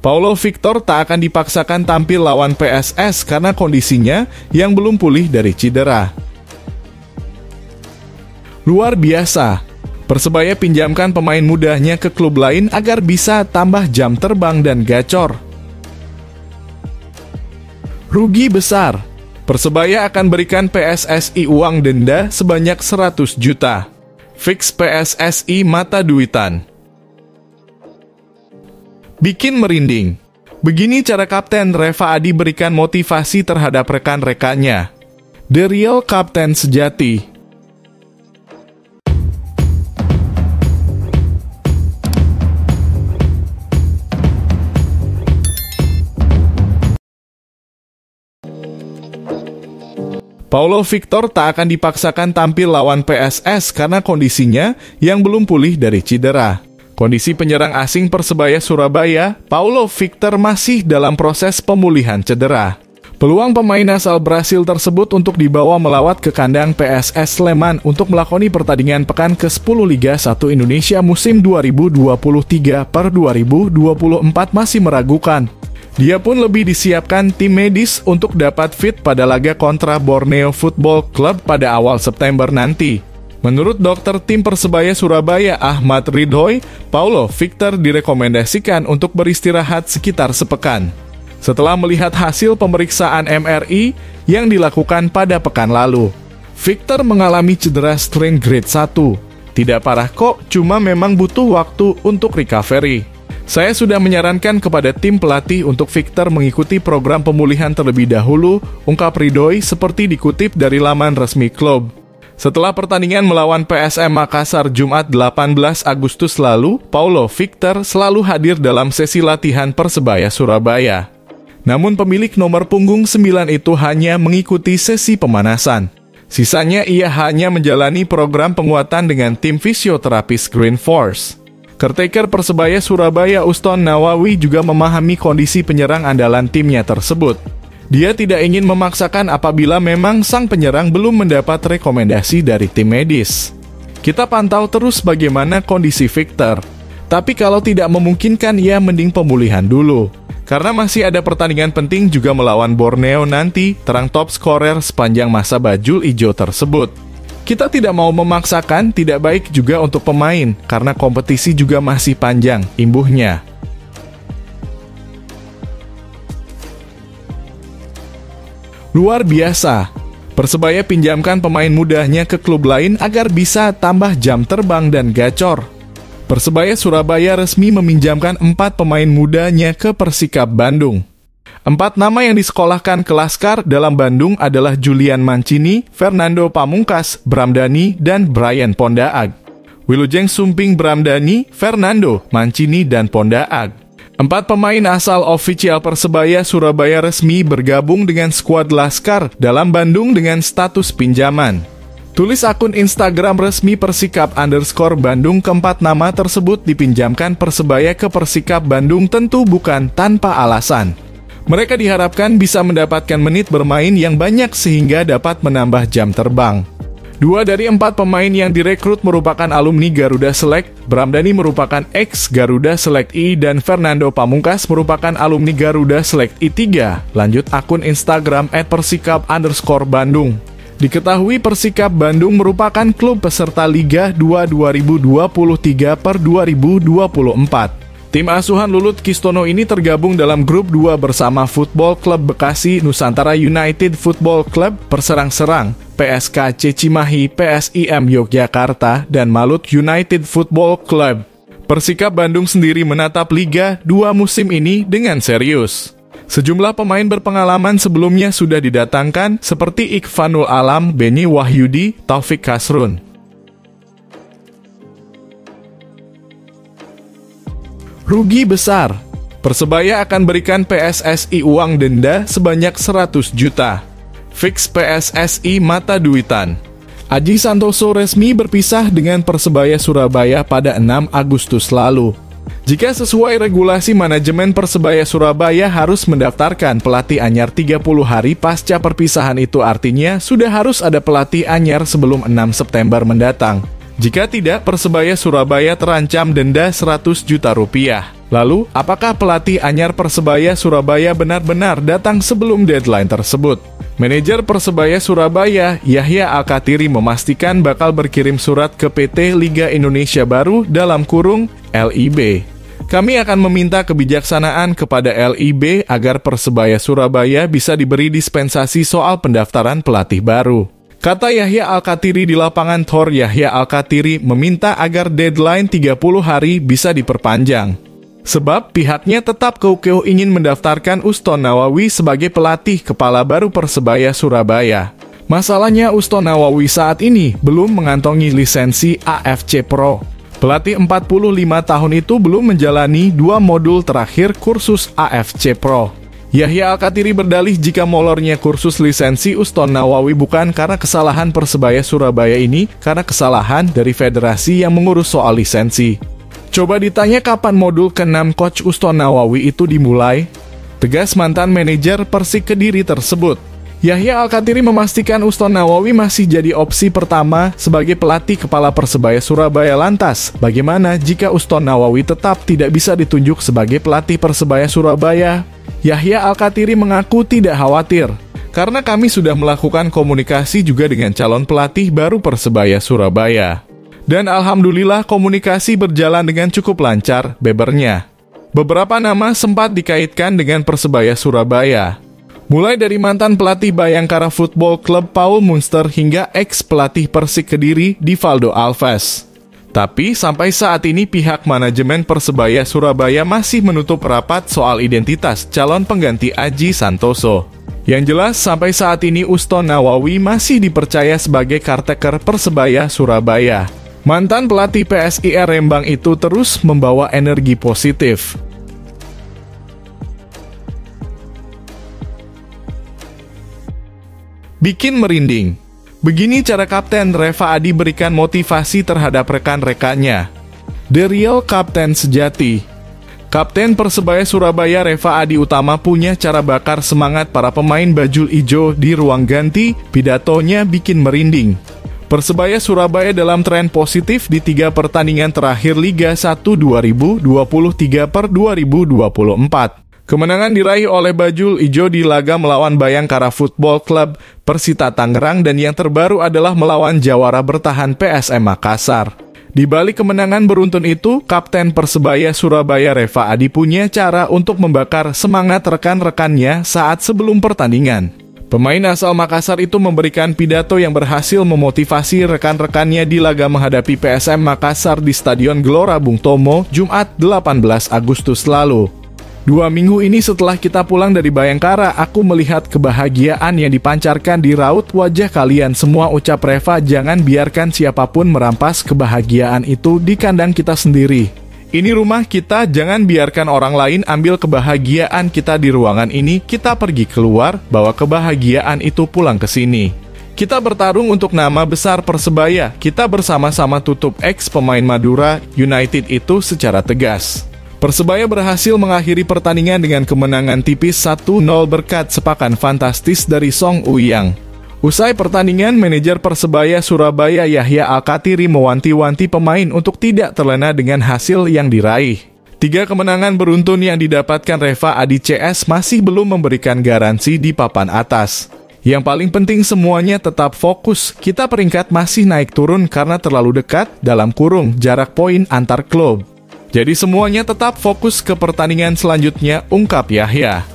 Paulo Victor tak akan dipaksakan tampil lawan PSS karena kondisinya yang belum pulih dari cedera. Luar biasa, Persebaya pinjamkan pemain mudanya ke klub lain agar bisa tambah jam terbang dan gacor. Rugi besar, Persebaya akan berikan PSSI uang denda sebanyak 100 juta. Fix PSSI mata duitan. Bikin merinding. Begini cara Kapten Reva Adi berikan motivasi terhadap rekan-rekannya. The real Kapten sejati. Paulo Victor tak akan dipaksakan tampil lawan PSS karena kondisinya yang belum pulih dari cedera. Kondisi penyerang asing Persebaya Surabaya, Paulo Victor masih dalam proses pemulihan cedera. Peluang pemain asal Brasil tersebut untuk dibawa melawat ke kandang PSS Sleman untuk melakoni pertandingan pekan ke-10 Liga 1 Indonesia musim 2023/2024 masih meragukan. Dia pun lebih disiapkan tim medis untuk dapat fit pada laga kontra Borneo Football Club pada awal September nanti. Menurut dokter tim Persebaya Surabaya Ahmad Ridhoy, Paulo Victor direkomendasikan untuk beristirahat sekitar sepekan. Setelah melihat hasil pemeriksaan MRI yang dilakukan pada pekan lalu, Victor mengalami cedera strain grade 1. Tidak parah kok, cuma memang butuh waktu untuk recovery. Saya sudah menyarankan kepada tim pelatih untuk Victor mengikuti program pemulihan terlebih dahulu, ungkap Ridhoy seperti dikutip dari laman resmi klub. Setelah pertandingan melawan PSM Makassar Jumat 18 Agustus lalu, Paulo Victor selalu hadir dalam sesi latihan Persebaya Surabaya. Namun pemilik nomor punggung 9 itu hanya mengikuti sesi pemanasan. Sisanya ia hanya menjalani program penguatan dengan tim fisioterapis Green Force. Caretaker Persebaya Surabaya Uston Nawawi juga memahami kondisi penyerang andalan timnya tersebut. Dia tidak ingin memaksakan apabila memang sang penyerang belum mendapat rekomendasi dari tim medis. Kita pantau terus bagaimana kondisi Victor. Tapi kalau tidak memungkinkan, ya mending pemulihan dulu. Karena masih ada pertandingan penting juga melawan Borneo nanti, terang top scorer sepanjang masa bajul ijo tersebut. Kita tidak mau memaksakan, tidak baik juga untuk pemain, karena kompetisi juga masih panjang, imbuhnya. Luar biasa, Persebaya pinjamkan pemain mudanya ke klub lain agar bisa tambah jam terbang dan gacor. Persebaya Surabaya resmi meminjamkan 4 pemain mudanya ke Persikap Bandung. 4 nama yang disekolahkan ke Laskar dalam Bandung adalah Julian Mancini, Fernando Pamungkas, Bramdani, dan Brian Pondaag. Wilujeng Sumping Bramdani, Fernando, Mancini, dan Pondaag. 4 pemain asal ofisial Persebaya Surabaya resmi bergabung dengan skuad Laskar dalam Bandung dengan status pinjaman. Tulis akun Instagram resmi Persikap_Bandung, keempat nama tersebut dipinjamkan Persebaya ke Persikap Bandung tentu bukan tanpa alasan. Mereka diharapkan bisa mendapatkan menit bermain yang banyak sehingga dapat menambah jam terbang. 2 dari 4 pemain yang direkrut merupakan alumni Garuda Select. Bramdani merupakan ex-Garuda Select I dan Fernando Pamungkas merupakan alumni Garuda Select I3. Lanjut akun Instagram @persikap_Bandung. Diketahui Persikap Bandung merupakan klub peserta Liga 2 2023/2024. Tim asuhan Lulut Kistono ini tergabung dalam grup 2 bersama Football Club Bekasi, Nusantara United Football Club, Perserang-Serang, PSKC Cimahi, PSIM Yogyakarta, dan Malut United Football Club. Persikap Bandung sendiri menatap Liga 2 musim ini dengan serius. Sejumlah pemain berpengalaman sebelumnya sudah didatangkan seperti Ikhfanul Alam, Beni Wahyudi, Taufik Kasrun. Rugi besar, Persebaya akan berikan PSSI uang denda sebanyak 100 juta. Fix PSSI mata duitan. Aji Santoso resmi berpisah dengan Persebaya Surabaya pada 6 Agustus lalu. Jika sesuai regulasi manajemen Persebaya Surabaya harus mendaftarkan pelatih anyar 30 hari pasca perpisahan, itu artinya sudah harus ada pelatih anyar sebelum 6 September mendatang. Jika tidak, Persebaya Surabaya terancam denda 100 juta rupiah. Lalu, apakah pelatih anyar Persebaya Surabaya benar-benar datang sebelum deadline tersebut? Manajer Persebaya Surabaya, Yahya Al-Kathiri memastikan bakal berkirim surat ke PT Liga Indonesia Baru (LIB). Kami akan meminta kebijaksanaan kepada LIB agar Persebaya Surabaya bisa diberi dispensasi soal pendaftaran pelatih baru. Kata Yahya Al-Kathiri di lapangan Thor, Yahya Al-Kathiri meminta agar deadline 30 hari bisa diperpanjang. Sebab pihaknya tetap keukuh ingin mendaftarkan Uston Nawawi sebagai pelatih kepala baru Persebaya Surabaya. Masalahnya Uston Nawawi saat ini belum mengantongi lisensi AFC Pro. Pelatih 45 tahun itu belum menjalani 2 modul terakhir kursus AFC Pro. Yahya Al-Kathiri berdalih jika molornya kursus lisensi Uston Nawawi bukan karena kesalahan Persebaya Surabaya ini, karena kesalahan dari federasi yang mengurus soal lisensi. Coba ditanya kapan modul ke-6 Coach Uston Nawawi itu dimulai? Tegas mantan manajer Persik Kediri tersebut. Yahya Al-Kathiri memastikan Uston Nawawi masih jadi opsi pertama sebagai pelatih kepala Persebaya Surabaya. Lantas, bagaimana jika Uston Nawawi tetap tidak bisa ditunjuk sebagai pelatih Persebaya Surabaya? Yahya Al-Kathiri mengaku tidak khawatir, karena kami sudah melakukan komunikasi juga dengan calon pelatih baru Persebaya Surabaya. Dan alhamdulillah komunikasi berjalan dengan cukup lancar, bebernya. Beberapa nama sempat dikaitkan dengan Persebaya Surabaya. Mulai dari mantan pelatih Bayangkara Football Club Paul Munster hingga ex-pelatih Persik Kediri Divaldo Alves. Tapi sampai saat ini pihak manajemen Persebaya Surabaya masih menutup rapat soal identitas calon pengganti Aji Santoso. Yang jelas sampai saat ini Uston Nawawi masih dipercaya sebagai caretaker Persebaya Surabaya. Mantan pelatih PSIR Rembang itu terus membawa energi positif. Bikin merinding. Begini cara Kapten Reva Adi berikan motivasi terhadap rekan-rekannya. The real Kapten sejati. Kapten Persebaya Surabaya Reva Adi Utama punya cara bakar semangat para pemain bajul ijo di ruang ganti, pidatonya bikin merinding. Persebaya Surabaya dalam tren positif di 3 pertandingan terakhir Liga 1 2023/2024. Kemenangan diraih oleh bajul ijo di laga melawan Bayangkara Football Club, Persita Tangerang, dan yang terbaru adalah melawan jawara bertahan PSM Makassar. Di balik kemenangan beruntun itu, Kapten Persebaya Surabaya Reva Adi punya cara untuk membakar semangat rekan-rekannya saat sebelum pertandingan. Pemain asal Makassar itu memberikan pidato yang berhasil memotivasi rekan-rekannya di laga menghadapi PSM Makassar di Stadion Gelora Bung Tomo, Jumat 18 Agustus lalu. 2 minggu ini setelah kita pulang dari Bayangkara, aku melihat kebahagiaan yang dipancarkan di raut wajah kalian semua, ucap Reva. Jangan biarkan siapapun merampas kebahagiaan itu di kandang kita sendiri. Ini rumah kita, jangan biarkan orang lain ambil kebahagiaan kita di ruangan ini. Kita pergi keluar, bawa kebahagiaan itu pulang ke sini. Kita bertarung untuk nama besar Persebaya. Kita bersama-sama tutup ex-pemain Madura United itu secara tegas. Persebaya berhasil mengakhiri pertandingan dengan kemenangan tipis 1-0 berkat sepakan fantastis dari Song Uyang. Usai pertandingan, manajer Persebaya Surabaya Yahya Al-Kathiri mewanti-wanti pemain untuk tidak terlena dengan hasil yang diraih. 3 kemenangan beruntun yang didapatkan Reva Adi CS masih belum memberikan garansi di papan atas. Yang paling penting semuanya tetap fokus, kita peringkat masih naik turun karena terlalu dekat (jarak poin antar klub). Jadi semuanya tetap fokus ke pertandingan selanjutnya, ungkap Yahya.